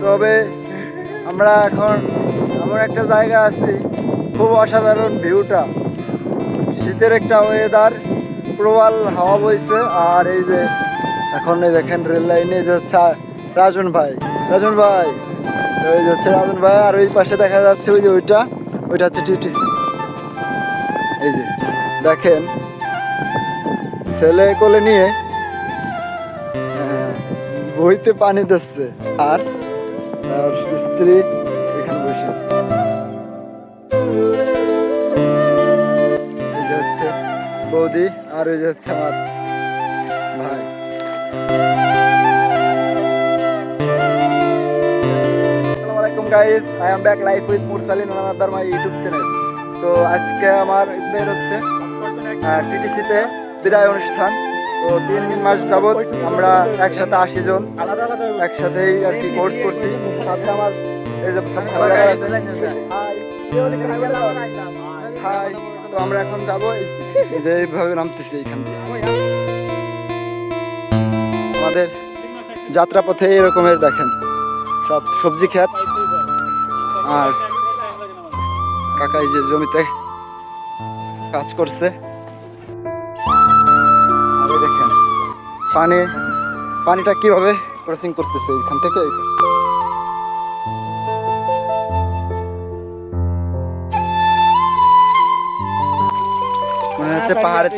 তবে আমরা এখন এমন একটা জায়গা আছি, খুব অসাধারণ ভিউটা, শীতের একটা ওয়েদার, প্রবল হাওয়া বইছে। আর এই যে এখন এই দেখেন রেল লাইনে যাচ্ছে রাজন ভাই, রাজন ভাই, ওই যাচ্ছে রাজন ভাই। আর ওই পাশে দেখা যাচ্ছে ওই যে ওইটা হচ্ছে টিটিসি। এই যে দেখেন ছেলে কোলে নিয়ে বইতে পানি দিচ্ছে, আর তার স্ত্রী এখানে বসে আছে। এই যে হচ্ছে বৌদি, আর ওই যে হচ্ছে আমার ভাই। আসসালামু আলাইকুম guys, I am back live with Mursalin on another my YouTube channel. তো আজকে আমাদের হচ্ছে টিটিসিতে বিদায় অনুষ্ঠান। তো 3 মাস যাবৎ আমরা একসাথে 80 জন একসাথেই আর কি কোর্স করছি। সাথে আমার এই যে হাই, তো আমরা এখন যাবো, এই যে এইভাবে নামতেছি এইখান থেকে। আমাদের যাত্রাপথে এরকমের দেখেন সব সবজি ক্ষেত, আর কাকা এই যে জমিতে কাজ করছে। আর দেখেন পানিটা কিভাবে ক্রসিং করতেছে এইখান থেকে। মনে হচ্ছে পাহাড়ের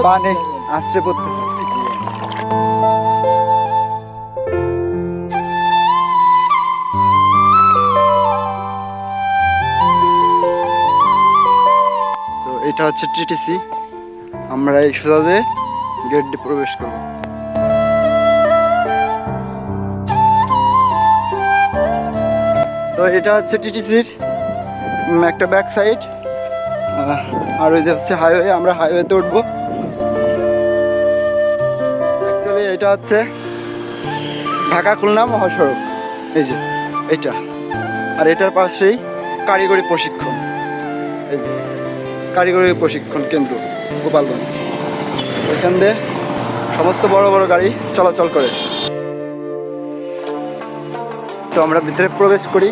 পানি আসছে পড়তেছে। তো এটা হচ্ছে টিটিসি, আমরা এই সোজা দিয়ে গেট দিয়ে প্রবেশ করব। তো এটা হচ্ছে টিটিসির একটা ব্যাক সাইড, আর ওই যে হচ্ছে হাইওয়ে, আমরা হাইওয়েতে উঠবো। অ্যাকচুয়ালি এটা হচ্ছে ঢাকা খুলনা মহাসড়ক, এই যে এটা। আর এটার পাশেই কারিগরি প্রশিক্ষণ, এই যে কারিগরি প্রশিক্ষণ কেন্দ্র গোপালগঞ্জ। ওইখান দিয়ে সমস্ত বড় বড় গাড়ি চলাচল করে। তো আমরা ভিতরে প্রবেশ করি।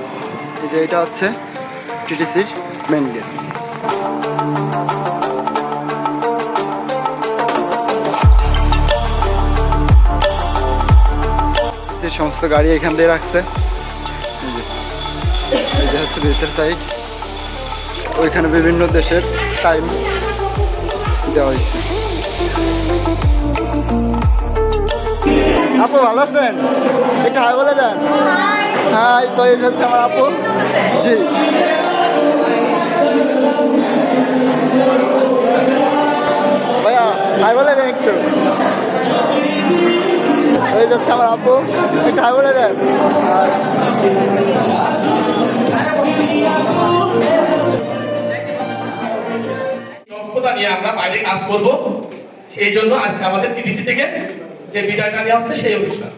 এই যে এটা হচ্ছে টিটিসির মেন গেট। সমস্ত গাড়ি এখান দিয়ে রাখছে। এই যে হচ্ছে ভিতর সাইড, ওইখানে বিভিন্ন দেশের টাইম দেওয়া হয়েছে। আপু ভালো আছেন? একটু হাই বলে দেন। হাই, তো এই হচ্ছে আমার আপু। জি, ভাইয়া হাই বলে দেন একটু। এই যাচ্ছে আমার আপু, একটু হাই বলে দেন। দক্ষতা নিয়ে আমরা বাইরে কাজ করব, সেই জন্য আজকে আমাদের টিটিসি থেকে যে বিদায়টা নেওয়া হচ্ছে সেই অনুষ্ঠান।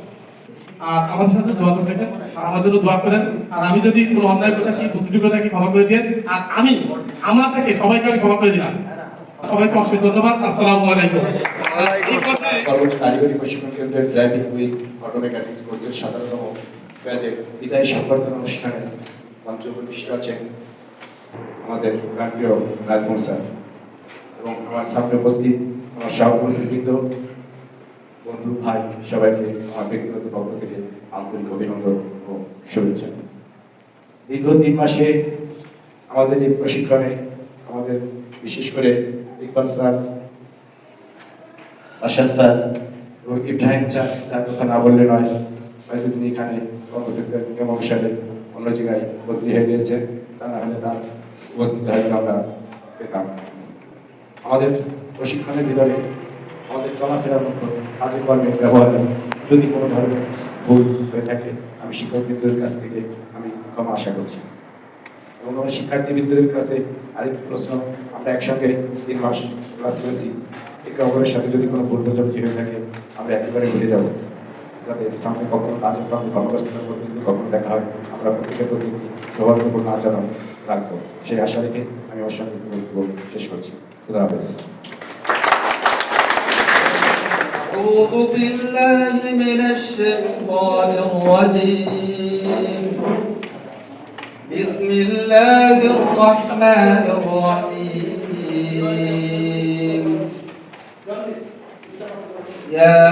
আর আমাদের সাথে যোগাযোগ রাখেন, আর আমার জন্য দোয়া করেন। আর আমি যদি কোনো অন্যায় করে থাকি, ত্রুটি থাকি, ক্ষমা করে দিয়ে। আর আমরা থেকে সবাইকে আমি ক্ষমা করে দিলাম। সবাইকে অসংখ্য ধন্যবাদ। আসসালামু আলাইকুম। কর্মজ কারিগরি প্রশিক্ষণ কেন্দ্রের ড্রাইভিং উইথ অটো মেকানিক্স কোর্সের ৭৭তম ব্যাচের বিদায় সংবর্ধনা অনুষ্ঠানে মঞ্চ প্রতিষ্ঠ আছেন আমাদের প্রাণপ্রিয় রাজমোহন স্যার, এবং আমার সামনে উপস্থিত আমার সহকর্মীবৃন্দ, বন্ধু, ভাই, সবাইকে আমার ব্যক্তিগত পক্ষ থেকে আন্তরিক অভিনন্দন ও শুভেচ্ছা। দীর্ঘ ৩ মাসে আমাদের এই প্রশিক্ষণে আমাদের বিশেষ করে ইকবাল স্যার, আশাদ স্যার এবং ইব্রাহিম স্যার, যার কথা না বললে নয়, হয়তো তিনি এখানে কর্মক্ষেত্রের নিয়ম অনুসারে অন্য জায়গায় বদলি হয়ে গিয়েছে, তা না হলে তার উপস্থিতি হয়তো আমরা পেতাম। আমাদের প্রশিক্ষণের ভিতরে আমাদের চলাফেরার মতো কাজে কর্মের ব্যবহারে যদি কোনো ধরনের ভুল হয়ে থাকে, আমি শিক্ষকবৃন্দের কাছ থেকে আমি ক্ষমা আশা করছি। এবং আমরা শিক্ষার্থীবৃন্দদের কাছে আরেকটি প্রশ্ন, আমরা একসঙ্গে 3 মাস ক্লাস করেছি, একে অপরের সাথে যদি কোনো ভুল বোঝাবুঝি হয়ে থাকে আমরা একেবারে ভুলে যাব, যাতে সামনে কখনো কাজের কর্মে কর্মব্যস্ততার মধ্যে যদি কখনো দেখা হয় আমরা প্রত্যেকের প্রতি সৌহার্দ্যপূর্ণ আচরণ রাখবো, সেই আশা রেখে আমি আমার সঙ্গে বক্তব্য শেষ করছি। খুদা হাফেজ। أعوذ بالله من الشيطان الرجيم بسم الله الرحمن الرحيم يا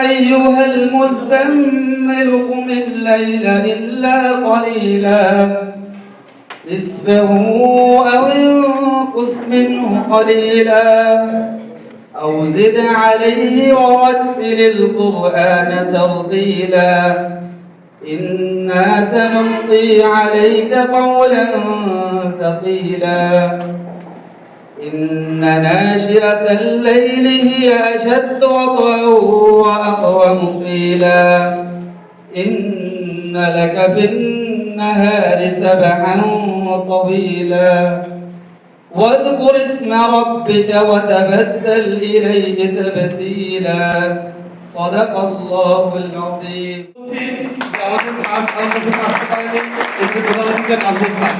أيها المزمل قم الليل إلا قليلا نصفه أو انقص منه قليلا أو زد عليه ورتل القرآن ترتيلا إنا سنلقي عليك قولا ثقيلا إن ناشئة الليل هي أشد وطئا وأقوم قيلا إن لك في النهار سبحا طويلا واذكر اسم ربك وتبتل إليه تبتيلا صدق الله العظيم বলছি যে আমাদের স্যার আমাদের কাছে আসতে পারেনি, একটু প্রধানমন্ত্রীকে নাজমুল স্যার